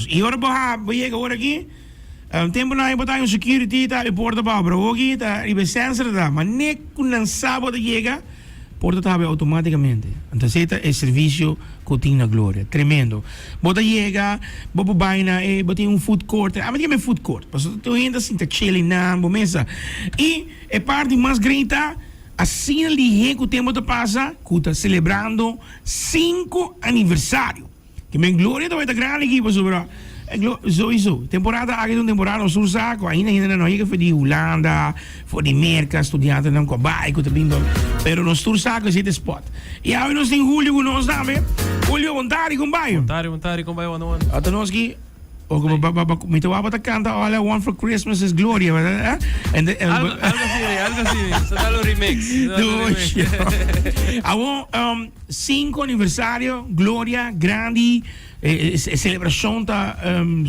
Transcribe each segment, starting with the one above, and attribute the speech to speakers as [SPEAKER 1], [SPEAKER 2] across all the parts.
[SPEAKER 1] E ora chega ora aqui. Tempo na botar security tá e porta para bro aqui tá e sensor tá, mas nem com sábado chega porta tá automaticamente. Então é serviço que tem na Glória, tremendo. Bota chega, bobo baina e bota food court. Mas tem food court, porque tu ainda assim tá chilling na mesa. E é parte mais grande assim ali que o tempo tá passa, que tá celebrando 5 aniversário. Que men Glória tá grande aqui para sobre. Sowieso. Temporada aqui é uma temporada no saco. Ainda não é que foi de Holanda, foi de América, estudiante não com bike, pero no saco é esse spot. E aí nós temos Julio com nós também. Julio, vontade com bairro.
[SPEAKER 2] Vontade com bairro, one.
[SPEAKER 1] Até nós aqui. O como me tava a canta, olha, One for Christmas is Gloria,
[SPEAKER 2] algo assim, só dá o remix.
[SPEAKER 1] Agora, 5 aniversário, Gloria, grande, celebração tá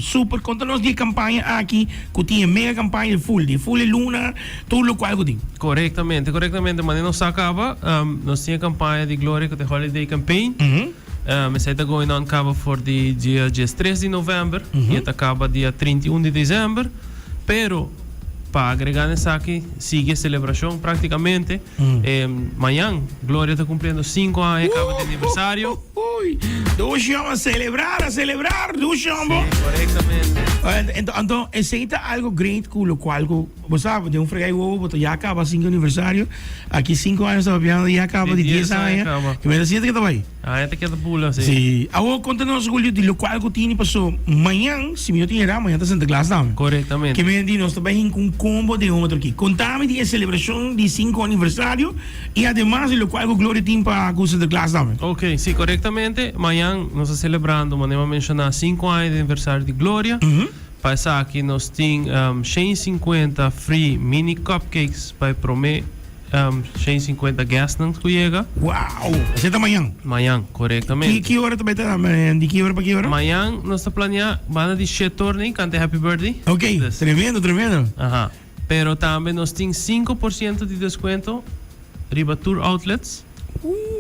[SPEAKER 1] super. Conta-nos de campanha aqui, que tinha mega campanha de full luna, tudo o qual que tem.
[SPEAKER 2] Corretamente, mas não se acaba, nós tinha campanha de Gloria, que é Holiday Campaign. Essa está going on acaba for dia 3 de novembro e acaba dia 31 de dezembro, pero para agregar nessa aqui sigue a celebração praticamente. Amanhã Glória está cumprindo 5 anos, acaba de aniversário.
[SPEAKER 1] Dois vamos celebrar, dois vamos.
[SPEAKER 2] Corretamente.
[SPEAKER 1] Então, esse é algo grande com o qual você sabe, de freguei o já acaba 5 aniversário, aqui 5 anos está piando e acaba de 10 anos. Que me decide que está aí.
[SPEAKER 2] Esta que é da pula, sim.
[SPEAKER 1] Sim. Agora conta-nos de lo qual que tinha passou amanhã, se me tinha amanhã está Santa Claus também.
[SPEAKER 2] Corretamente.
[SPEAKER 1] Que me diz nós também com um combo de outro aqui. Contame de celebração de 5 aniversário e además de lo qual que Glória tinha para com Santa Claus também.
[SPEAKER 2] Ok, sim, corretamente. Amanhã nós estamos celebrando, mas vamos mencionar 5 anos de aniversário de Glória. Para essa aqui nós temos 150 free mini cupcakes para prometer 150 guests que chega.
[SPEAKER 1] Uau! Você está amanhã?
[SPEAKER 2] Amanhã, corretamente.
[SPEAKER 1] Que hora também está? De que hora para que hora?
[SPEAKER 2] Amanhã nós estamos planeando banda de Chetorni, cante Happy Birthday.
[SPEAKER 1] Ok, tremendo.
[SPEAKER 2] Aham. Pero também nós temos 5% de desconto riba tour outlets.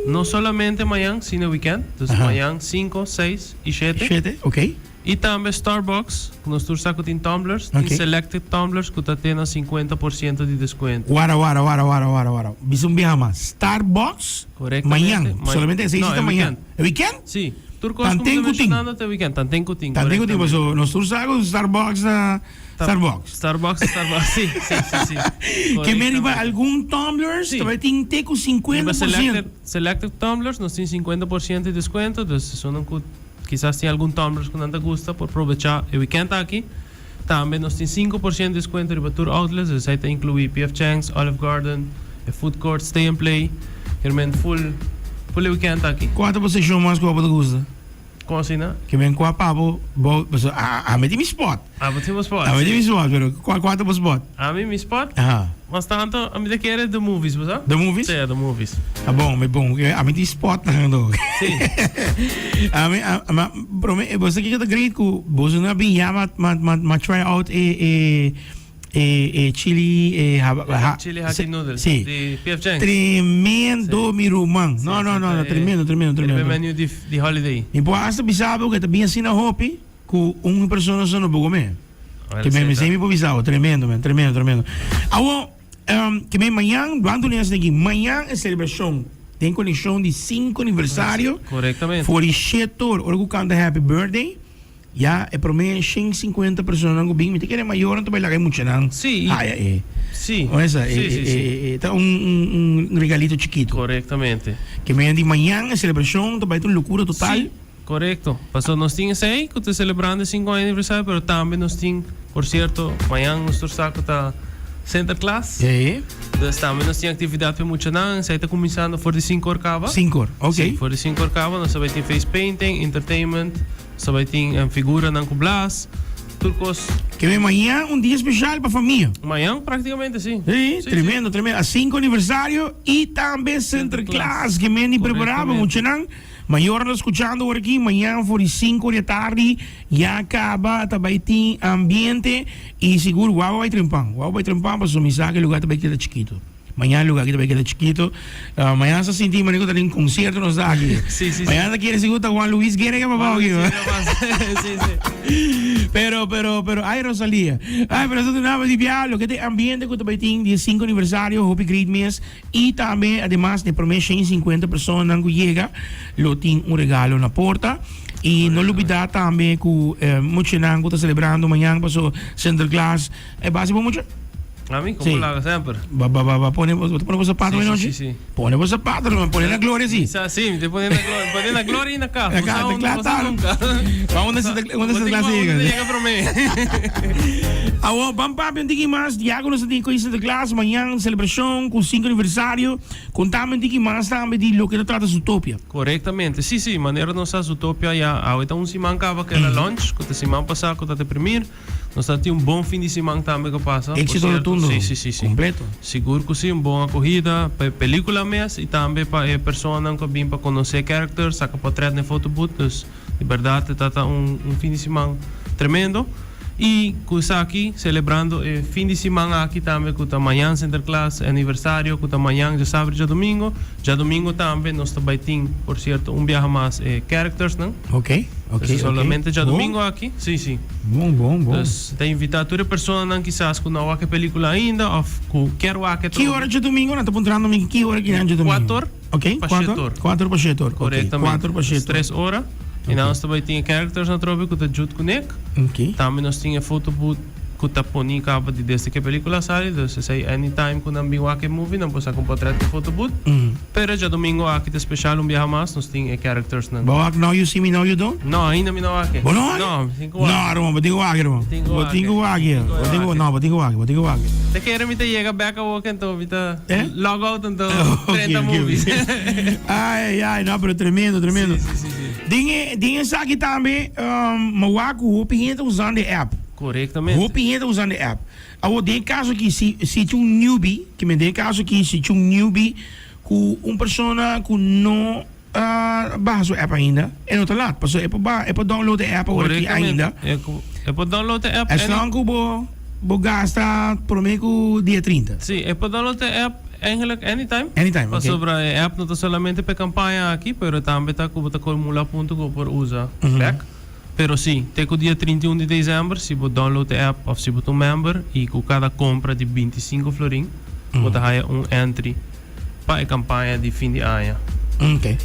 [SPEAKER 2] Não somente amanhã, sino weekend. Então amanhã 5, 6 e 7.
[SPEAKER 1] 7, ok.
[SPEAKER 2] E também Starbucks, nós temos saco de tumblers,
[SPEAKER 1] Okay.
[SPEAKER 2] tem selected tumblers que tem 50% de desconto.
[SPEAKER 1] Wara. Bisum Bihama. Starbucks.
[SPEAKER 2] Corretamente.
[SPEAKER 1] Amanhã. Solamente esse
[SPEAKER 2] não,
[SPEAKER 1] existe amanhã. É weekend?
[SPEAKER 2] Sim. Turcos
[SPEAKER 1] Tantém
[SPEAKER 2] como
[SPEAKER 1] cutim.
[SPEAKER 2] mencionando até weekend. Tantém cutim.
[SPEAKER 1] Tantém que tipo, so, nós temos saco Starbucks na Starbucks.
[SPEAKER 2] Starbucks, sim.
[SPEAKER 1] Que me riba algum tumblers,
[SPEAKER 2] Sim.
[SPEAKER 1] também tem que ter com 50%.
[SPEAKER 2] Selected tumblers, nós temos 50% de desconto, então se não quizás tem algum tumblers que não te gusta, por aproveitar o weekend aqui. Também nós temos 5% de desconto em Tour Outlets, isso aí te inclui P.F. Chang's, Olive Garden, a Food Court, Stay and Play, realmente full weekend aqui.
[SPEAKER 1] Quanto você chama mais que você gosta?
[SPEAKER 2] Como assim, né?
[SPEAKER 1] Que vem com a papo, a mim tem spot.
[SPEAKER 2] Mas temos spot.
[SPEAKER 1] A mim tem spot, pero quanto você spot?
[SPEAKER 2] A mim, spot?
[SPEAKER 1] Aham.
[SPEAKER 2] Mas tanto, a mim daqui era The Movies, sabe?
[SPEAKER 1] The Movies?
[SPEAKER 2] Sim, The Movies.
[SPEAKER 1] Ah, bom. A mim tem spot na ando.
[SPEAKER 2] Sim.
[SPEAKER 1] A mim, você que é great que você não bem try out chili
[SPEAKER 2] Chili Happy Noodles.
[SPEAKER 1] Sim.
[SPEAKER 2] De P.F. Chang's.
[SPEAKER 1] Tremendo, mi rumang. No, tremendo.
[SPEAKER 2] El menu de holiday.
[SPEAKER 1] E por hasta bisabo que também assim na hopi que uma pessoa só não pode comer. Que me sempre bisabo, tremendo. Agora, que me amanhã, quando nós aqui, amanhã é celebração. Tem conexão de 5 aniversário.
[SPEAKER 2] Corretamente.
[SPEAKER 1] For o setor, ora que canta Happy Birthday. Já é para mim 150 pessoas não bem, mas tem que é maior, não vai lá muito não.
[SPEAKER 2] Sim. Sim.
[SPEAKER 1] Essa tá um regalito chiquito.
[SPEAKER 2] Corretamente.
[SPEAKER 1] Que me de manhã a celebração, vai ter loucura total.
[SPEAKER 2] Sim. Correcto. Passou nós tínhamos aí que está celebrando 5 anos de aniversário, mas também nós tínhamos, por certo, amanhã nosso saco está Santa Claus. Então também nós tínhamos atividade para muito não, aí está começando for de 5 horas cava.
[SPEAKER 1] 5 horas, ok.
[SPEAKER 2] Sim, for de 5 horas cava, nós também tem face painting, entertainment, também tem figura não com blas, turcos.
[SPEAKER 1] Que vem amanhã dia especial para a família.
[SPEAKER 2] Amanhã praticamente sim.
[SPEAKER 1] Sim, tremendo. A 5 aniversário e também Santa Claus, que me preparava muito não. Maior nós escutando por aqui, amanhã por 5 da tarde, já acaba, também tem ambiente e seguro, vai trempar, para sumir que o lugar também está chiquito. Mañana lugar aquí también queda chiquito. Mañana se sentimos manico también un concierto nos da aquí.
[SPEAKER 2] Sí, sí,
[SPEAKER 1] Mañana quiere seguir Juan Luis quiere que papá aquí.
[SPEAKER 2] Sí, sí.
[SPEAKER 1] Pero, ay Rosalía. Ay, pero eso no es lo que este ambiente que también tiene 15 aniversario, Hopi Great Mes y también además de promesa 50 personas que llega, lo tiene un regalo en la puerta. Y no olvidar también que mucho nango está celebrando mañana pasó Center Class. ¿Vas a mucho?
[SPEAKER 2] A mí, como
[SPEAKER 1] Sí.
[SPEAKER 2] lo hago siempre.
[SPEAKER 1] Va poner vos zapatos de noche.
[SPEAKER 2] Sí.
[SPEAKER 1] Pone vos zapatos, no pone la gloria sí.
[SPEAKER 2] Sí, te ponen la gloria en la casa.
[SPEAKER 1] Acá,
[SPEAKER 2] No
[SPEAKER 1] claro.
[SPEAKER 2] nunca.
[SPEAKER 1] Vamos a esa clase
[SPEAKER 2] Llega para mí.
[SPEAKER 1] Agora, vamos para um pouquinho mais. Diácono, você tem coisa de classe, amanhã, celebração, com 5 aniversário. Contame um pouquinho mais também de lo que trata de Utopia.
[SPEAKER 2] Correctamente. Sí, maneira não sa Utopia ya. Ahorita semana acaba que era lunch, que semana passada que te primeiro. Nós temos bom fim de semana também que passa.
[SPEAKER 1] Éxito rotundo.
[SPEAKER 2] Sí.
[SPEAKER 1] Completo.
[SPEAKER 2] Seguro que sim, boa corrida, película mesmo e também para pessoas que vêm para conhecer characters, saca portrait na photobooth, dus de verdade está fim de semana tremendo. E coisa aqui, celebrando fim de semana aqui também, com amanhã Center Class, aniversário, com amanhã, já sábado, já domingo. Já domingo também, nós também temos, por certo, viaje mais characters, não?
[SPEAKER 1] Ok.
[SPEAKER 2] Solamente já domingo aqui, sim.
[SPEAKER 1] Bom.
[SPEAKER 2] Dus te invitar todas as pessoas que quizás que não há película ainda, ou que quero há que
[SPEAKER 1] Que hora de domingo? Não estou apontando que hora que é de domingo?
[SPEAKER 2] 4
[SPEAKER 1] Ok, 4 para setor.
[SPEAKER 2] Corretamente.
[SPEAKER 1] 4 para setor.
[SPEAKER 2] 3 horas. E nós também temos characters na tropa que está junto conosco.
[SPEAKER 1] Ok.
[SPEAKER 2] Também nós temos photobooth que está pondo capa de desde que a película sai. Dus se sai anytime que não viu aqui movie, não pode com portrait de photobooth. Pero já domingo aqui de especial viaja mais, nós temos characters na.
[SPEAKER 1] But now you see me, now you don't?
[SPEAKER 2] Não, ainda me não aqui.
[SPEAKER 1] Bom, não?
[SPEAKER 2] Não,
[SPEAKER 1] Não, vou ter que aqui, irmão. Vou ter que aqui.
[SPEAKER 2] Te quero me chega back a walk então, vita log out então 30
[SPEAKER 1] Okay.
[SPEAKER 2] movies.
[SPEAKER 1] Ai, não, pero tremendo.
[SPEAKER 2] Sim.
[SPEAKER 1] Dingen aqui também, Mawaku, Hopi gente usando a app.
[SPEAKER 2] Corretamente.
[SPEAKER 1] Hopi gente usando a app. Agora, tem caso aqui, se tinha newbie, que me tem caso aqui, se tinha newbie, com pessoa que não baixa a app ainda, é não está lá, porque é para download a app agora aqui ainda.
[SPEAKER 2] É para download a app.
[SPEAKER 1] É só que vou gastar por meio dia 30.
[SPEAKER 2] Sim, é para download a app eigenlijk anytime.
[SPEAKER 1] Anytime,
[SPEAKER 2] Mas
[SPEAKER 1] ok.
[SPEAKER 2] sobre a app não está solamente para campanha aqui, pero também está com o formula ponto que por usa back. Pero sim, até o dia 31 de dezembro, se você download a app ou se você é member e com cada compra de 25 florin, você ganha entry para a campanha de fim de ano.
[SPEAKER 1] Ok.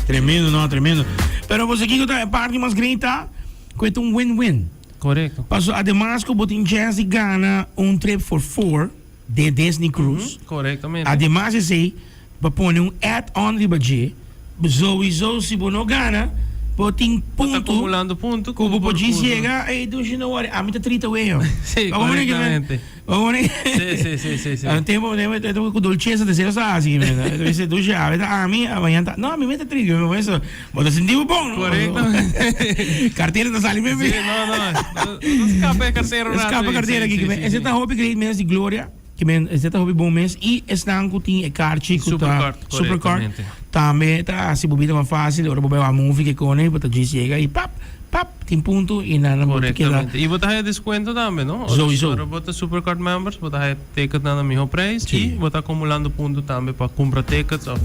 [SPEAKER 1] Tremendo. Pero você aqui a parte mais grande tá com win-win.
[SPEAKER 2] Correto.
[SPEAKER 1] Passo, además que você tem chance de ganhar trip for 4 de Disney Cruise.
[SPEAKER 2] Corretamente.
[SPEAKER 1] Además, esse para pôr add-on de budget, sowieso se você não ganha, você tem ponto.
[SPEAKER 2] Acumulando ponto.
[SPEAKER 1] Que você pode chegar, don't you know what, a mim tá 30 euros.
[SPEAKER 2] Sim, corretamente. Sim.
[SPEAKER 1] Tempo com dolceza de ser assim, né? Esse do já, a mim amanhã tá. Não, me mete 30, eu penso, você sentiu bom, não?
[SPEAKER 2] Corretamente.
[SPEAKER 1] Carteira da sala mesmo.
[SPEAKER 2] Não escapa a carteira.
[SPEAKER 1] Escapa a carteira aqui, esse tá Hopi Great Mês de Glória. Que esse tá Hopi Bom Mês e estão com tem carte que tá Supercard. Também tá se bobida mais fácil, ora bobe a movie que cone, bota de chega e pap, tem ponto e nada bota que lá.
[SPEAKER 2] E você tem desconto também, não?
[SPEAKER 1] Sowieso.
[SPEAKER 2] Ora bota Supercard members, você tem ticket na mesmo preço e você acumulando ponto também para comprar tickets of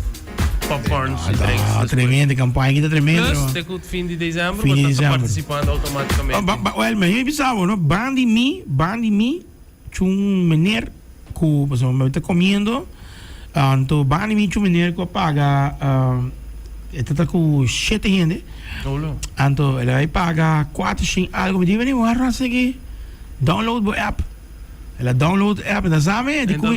[SPEAKER 2] popcorns e drinks.
[SPEAKER 1] Tremenda campanha, que tá tremenda.
[SPEAKER 2] Plus, até o fim de dezembro, você está participando automaticamente.
[SPEAKER 1] Well, mas eu pensava, não? Bandi me, um meneer que, por exemplo, está comendo, então bandi me um meneer que paga, está com 7 gente, então ele vai pagar 4 algo, me diz, vou arrasar aqui, download o app. Ela download app, da sabe?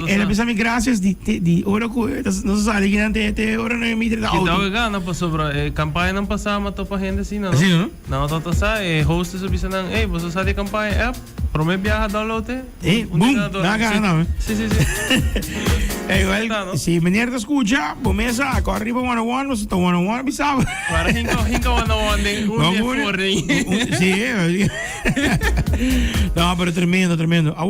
[SPEAKER 1] Ela pensa me graças de hora que não sabe que não tem hora não emite da auto.
[SPEAKER 2] Que dá para sobre campanha não passar mas tô para gente assim não.
[SPEAKER 1] Assim, não?
[SPEAKER 2] Não, tô sai host se bisa não, ei, você sabe campanha app, promete viajar download.
[SPEAKER 1] Boom, na cara não.
[SPEAKER 2] Sim.
[SPEAKER 1] Well, se meneer te escucha, começa a correr para 101, você está 101, bisava.
[SPEAKER 2] Para hinka 101 ding,
[SPEAKER 1] Sim. Não, pero tremendo. A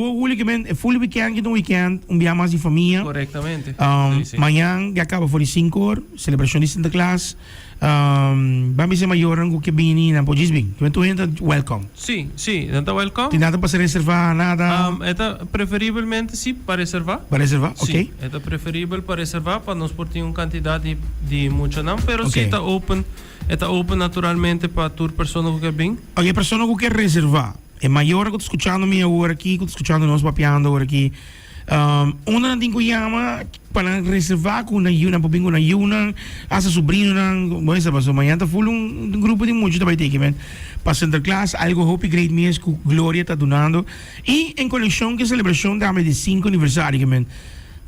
[SPEAKER 1] full weekend, que weekend, dia mais de família.
[SPEAKER 2] Corretamente.
[SPEAKER 1] Amanhã, que acaba por 5 horas, celebração de Santa Claus. Bambi se mayoran ko kibini na po Gisbing. Kung tu hinta welcome.
[SPEAKER 2] Sí, sí, está welcome.
[SPEAKER 1] Tinata pa se reservar nada.
[SPEAKER 2] Está preferiblemente sí para reservar.
[SPEAKER 1] Para reservar,
[SPEAKER 2] Sí,
[SPEAKER 1] okay.
[SPEAKER 2] está preferible para reservar para nos por una cantidad de mucho não, pero
[SPEAKER 1] Okay.
[SPEAKER 2] sí está open naturalmente para tu persona que vem.
[SPEAKER 1] Ok, persona que quer reservar. É maior que eu tô escutando minha hora aqui, que eu tô escutando nós papiando hora aqui. Una não que chama para reservar com na pobingo na yuna, asa sobrinho na, bom, sabe, so amanhã tá full grupo de muitos também tem que ver. Para center class, algo hope great mês que Glória tá donando. E em conexão que celebração também de 5 aniversário que men.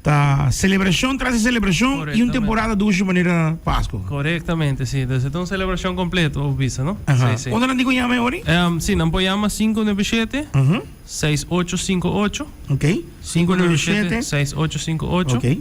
[SPEAKER 1] Tá celebração traz celebração e uma temporada de maneira Páscoa.
[SPEAKER 2] Correctamente, sí. Entonces, es una celebración completa, visa, ¿no?
[SPEAKER 1] Ajá.
[SPEAKER 2] Sí, sí.
[SPEAKER 1] Una não que chama ori?
[SPEAKER 2] Sí, nos llama 597 6858.
[SPEAKER 1] Ok. 597
[SPEAKER 2] 6858.
[SPEAKER 1] Ok.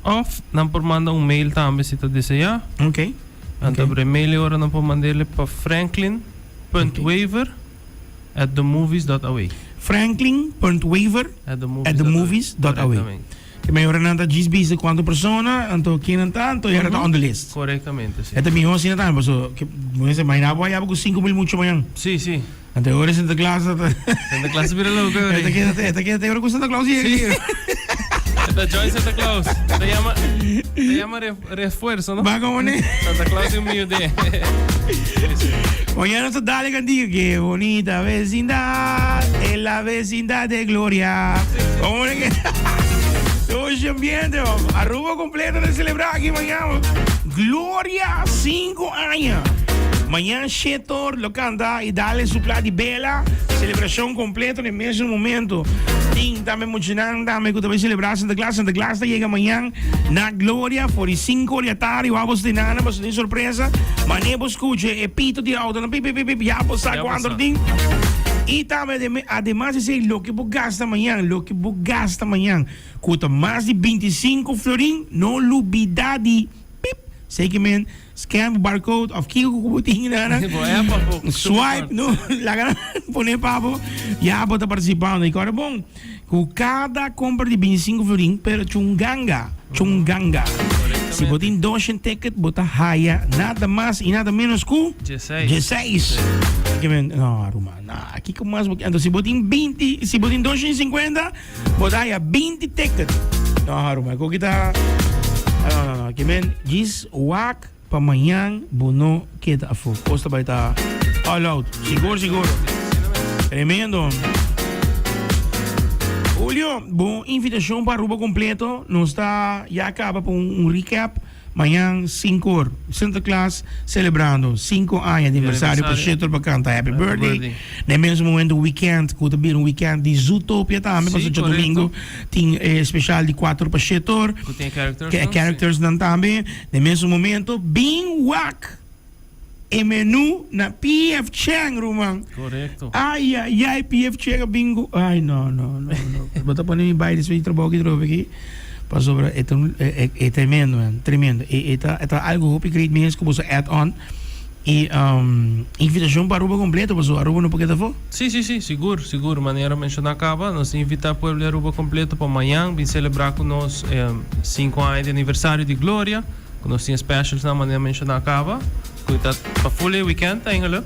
[SPEAKER 2] Of, nos por manda un mail también si te desea.
[SPEAKER 1] Ok.
[SPEAKER 2] Então, por e-mail ahora nos por mandarle para franklin.waver@themovies.aw.
[SPEAKER 1] Franklin.waver@themovies.aw. Que maior nanta Gisbee se quanto persona, anto quem tanto e era tá on the list.
[SPEAKER 2] Correctamente, sí.
[SPEAKER 1] Esta minha assim tá, mas que você imagina boa com 5,000 muito manhã.
[SPEAKER 2] Sí, sí.
[SPEAKER 1] Ante agora Santa Claus.
[SPEAKER 2] Santa Claus vira louco,
[SPEAKER 1] Esta que agora com Santa Claus
[SPEAKER 2] Sí. Esta Joy Santa Claus. Te llama refuerzo, ¿no?
[SPEAKER 1] Va como ne.
[SPEAKER 2] Santa Claus es un mío de.
[SPEAKER 1] Mañana se dale cantiga que bonita vecindad, en la vecindad de Gloria. ¿Cómo es que? Todo ese ambiente, arruba completo de celebrar aquí mañana. Gloria 5 años. Mañana Shetor lo canta y dale su plata y vela. Celebración completa en el mismo momento. Ting, dame emocionante, dame que te voy a celebrar Santa Claus. Santa Claus llega mañana. Na Gloria, 45 de la tarde. Vamos de nada, pues de sorpresa. Mañana escuche, pito de auto, pip, ya pues cuando ting. Y también, además de ser lo que vos gastas mañana, cuesta más de 25 florín, no lo olvides de pip, segment, scan barcode of Kiko Kubuting na swipe, no, la gana poner papo, ya vos estás participando. Y ahora, bon, con cada compra de 25 florín, pero chunganga. Si vos tienes 200 tickets, vos estás haya nada más y nada menos que 16. No, Romana, aquí como más, entonces si vos tienes 20, si vos tienes 250, vos haya 20 tickets. No, Romana, aquí está, no, aquí men, gis, wak, pa mañana, bono, kita afo, costa ba ita, all out, seguro. Tremendo. Julio, boa invitação para Aruba completo. Nós está já acaba com recap. Amanhã 5 horas. Santa Claus celebrando 5 anos de aniversário para Shetor para cantar Happy Birthday. No mesmo momento, weekend, que também weekend de Zootopia também, para o domingo. Tem especial de 4 para Shetor.
[SPEAKER 2] Tem
[SPEAKER 1] characters também. No mesmo momento, bem wak. E menu na PF Chang, Roman.
[SPEAKER 2] Correcto.
[SPEAKER 1] Ai, PF Chang bingo. Ai, no. Bota para mim baile, isso aí trabalho aqui. Para sobre, é tremendo, man. Tremendo. É algo que great mesmo, como se add-on. E invitação para Aruba completo, para Aruba não pode for?
[SPEAKER 2] Sí, seguro. Maneira mencionar acaba, nós invitar o povo de Aruba completo para amanhã, vir celebrar com nós 5 anos de aniversário de Glória. Que nós temos specials na maneira mencionar acaba. Que está para full weekend, ainda.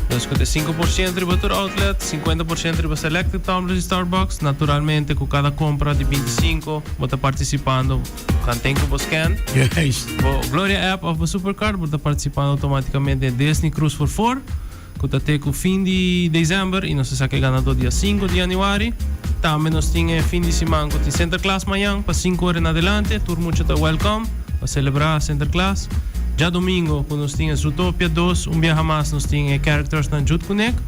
[SPEAKER 2] Nós temos 5% riba tour outlet, 50% riba selected tumblers de Starbucks. Naturalmente, com cada compra de 25, você está participando. Quando tem que você scan.
[SPEAKER 1] Yes.
[SPEAKER 2] O Gloria app of a Supercard, você está participando automaticamente de Disney Cruise for 4. Que está até o fim de dezembro e nós sabe ganador dia 5 de janeiro. Também nós temos fim de semana com Santa Claus amanhã, para 5 horas em adelante. Tour muito welcome para celebrar Santa Claus. Já domingo, quando nós tínhamos Zootopia 2, dia mais nós tínhamos characters na Jute Connect.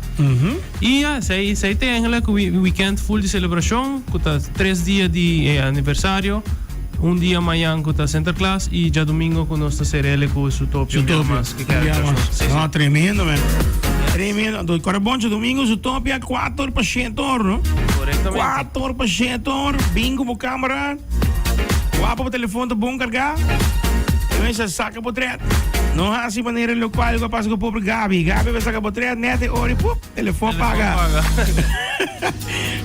[SPEAKER 2] E aí tem eigenlijk o weekend full de celebração, com 3 dias de aniversário, dia amanhã com Santa Claus e já domingo com nós seremos com Zootopia.
[SPEAKER 1] Ah, tremendo, man. Tremendo. Agora bom, domingo Zootopia 4%, não?
[SPEAKER 2] Corretamente.
[SPEAKER 1] 4%, bingo por câmera, guapo por telefone, tá bom carregar. Começa a saca por trás. No así manera en lo cual yo paso con pobre Gabi. Gabi me saca por 3 netes, ori, pup, teléfono paga.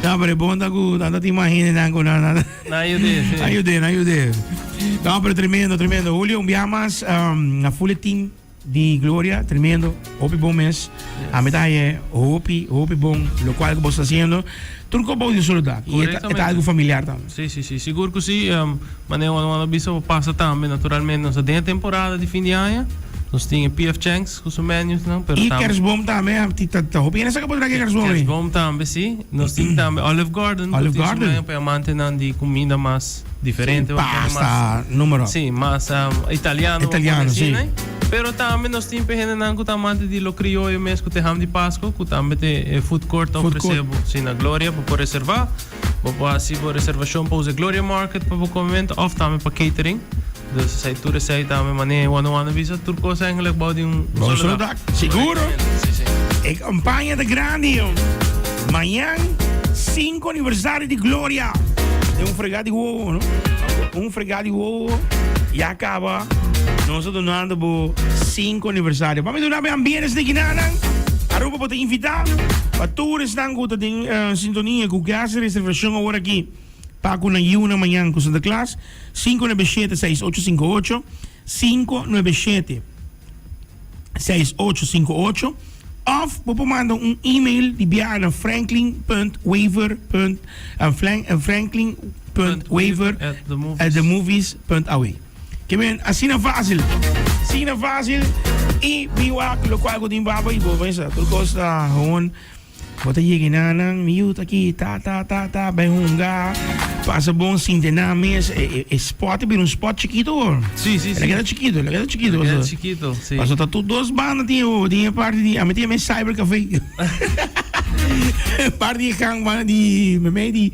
[SPEAKER 1] No, pero ponta que no te imaginas nada. Ayude. No, pero tremendo. Julio, un día más a full team de Gloria, tremendo. Hopi bom mes. A medalla, hopi bom, lo cual que vos está haciendo. Turco bom de solidariedad. Y es algo familiar también.
[SPEAKER 2] Sí. Seguro que sí. Manejo uma visa passa também, naturalmente. Nós temos a temporada de fim de ano. Nós temos PF Chang's, com os menus, não?
[SPEAKER 1] E Kersboom também. Hopi nessa que pode Kersboom.
[SPEAKER 2] Kersboom também, sim. Nós temos também Olive Garden. Para manter de comida mais diferente.
[SPEAKER 1] Pasta, número.
[SPEAKER 2] Sim, mais italiano,
[SPEAKER 1] sim.
[SPEAKER 2] Pero também nós temos que tamante de lo criollo mesmo que tem de Páscoa, que também tem food court oferecebo sim na Glória para reservar. Para assim por reservação para o Gloria Market para o comimento of também para catering. Dus zij toeren zij daarmee wanneer one visa Turcos eigenlijk bouwt die een
[SPEAKER 1] solidariedad. Seguro.
[SPEAKER 2] Sí.
[SPEAKER 1] Campaña de grande. Mañana 5 aniversario de Gloria. De un fregado de huevo, ¿no? Un fregado de huevo y acaba. Nosotros donando por 5 aniversario. Vamos a donar ambientes de Guinana. Aruba para te invitar. Para todos están con sintonía con que hace reservación ahora aquí. Paco na Yuna amanhã com Santa Claus 597-6858 597-6858 of vou mandar e-mail de Biana franklin.waver@themovies.aw que bem assim na fácil e biwa lo qual din baba e vou pensar tudo costa gewoon wat je genanang miut aqui tá bem hunga passa bom sim de names spot bem spot chiquito
[SPEAKER 2] sim
[SPEAKER 1] ele queda chiquito
[SPEAKER 2] sim
[SPEAKER 1] passa tá tudo duas bandas tinha parte de a metia me cyber café parte de gang banda de me di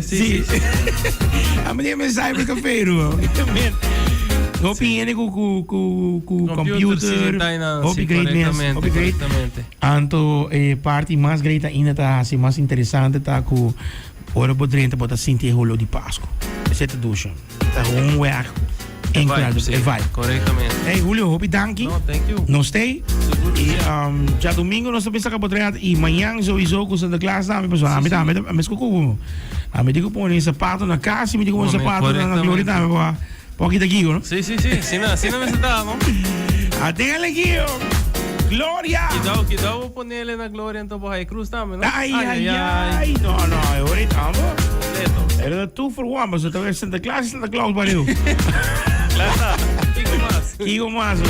[SPEAKER 1] sim a metia me cyber café Hopi ene com computer, hopi great. Anto parte mais great ainda tá assim mais interessante tá com hora por 30 bota sentir rolo de Páscoa. Esse é tudo. Tá um weg incrível. Vai.
[SPEAKER 2] Corretamente.
[SPEAKER 1] Hey Julio, hopi danke.
[SPEAKER 2] No, thank you.
[SPEAKER 1] No stay. E já domingo nós pensamos que podemos e amanhã sowieso com Santa Claus também pessoal. A me escuco. A me digo pôr sapato na casa, me digo pôr sapato na Gloria também. Poquito aquí, ¿no?
[SPEAKER 2] Sí. Si no me sentamos.
[SPEAKER 1] Aténgale aquí, Gloria.
[SPEAKER 2] Quidado ponerle na Gloria en Topo High Cruz también, ¿no?
[SPEAKER 1] Ay. No, ahorita, vamos. Era 2 for 1, pero te voy a Santa Claus para you.
[SPEAKER 2] Claro,
[SPEAKER 1] Kiko más.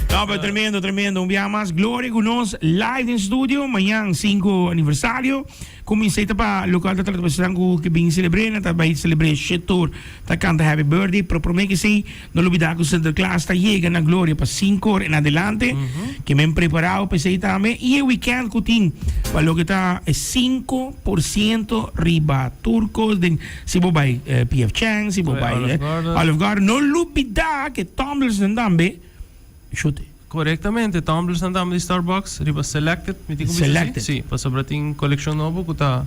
[SPEAKER 1] No, pero tremendo. Un día más. Gloria con nos live en studio. Mañana 5 aniversario. Comecei para local da tradição que bem celebrando, tá bem celebrando setor, tá canta happy birthday, propriamente sim, não olvidar que o Santa Claus tá chega na glória para 5 horas em adelante, que me preparado para isso também, e o weekend que tem, para lo que tá 5% riba, turcos, se vou vai PF Chang's, se vou vai Olive Garden, não olvidar que Tumblers também, chute.
[SPEAKER 2] Correctamente, tumblers andam de Starbucks, riba selected,
[SPEAKER 1] selected.
[SPEAKER 2] Sì, pa soprattutto collection novo que tá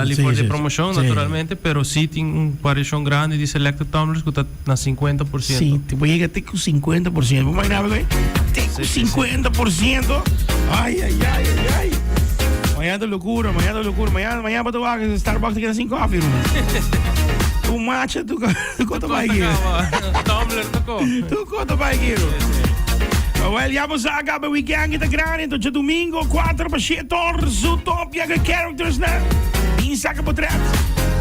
[SPEAKER 2] ali for de promoção, naturalmente, pero sí tem variação grande de selected tumblers que tá na 50%.
[SPEAKER 1] Sim, te voy a llegar com 50%. Vamos imaginar, güey? Tem com 50%. Ai. Amanhã de loucura. Amanhã para tu vaga, Starbucks te queda 5 coffee, tu matcha, tu conta vai aqui.
[SPEAKER 2] Tumbler,
[SPEAKER 1] tu conta vai aqui. Well, ja, we zagen bij weekend in de graan. Tot je domingo, 4 pasjetor, Zootopia, characters na. 10 zaken portret.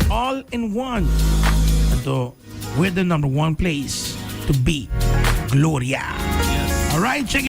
[SPEAKER 1] All in one. And we're the number 1 place to be. Gloria.
[SPEAKER 2] Yes.
[SPEAKER 1] All right, check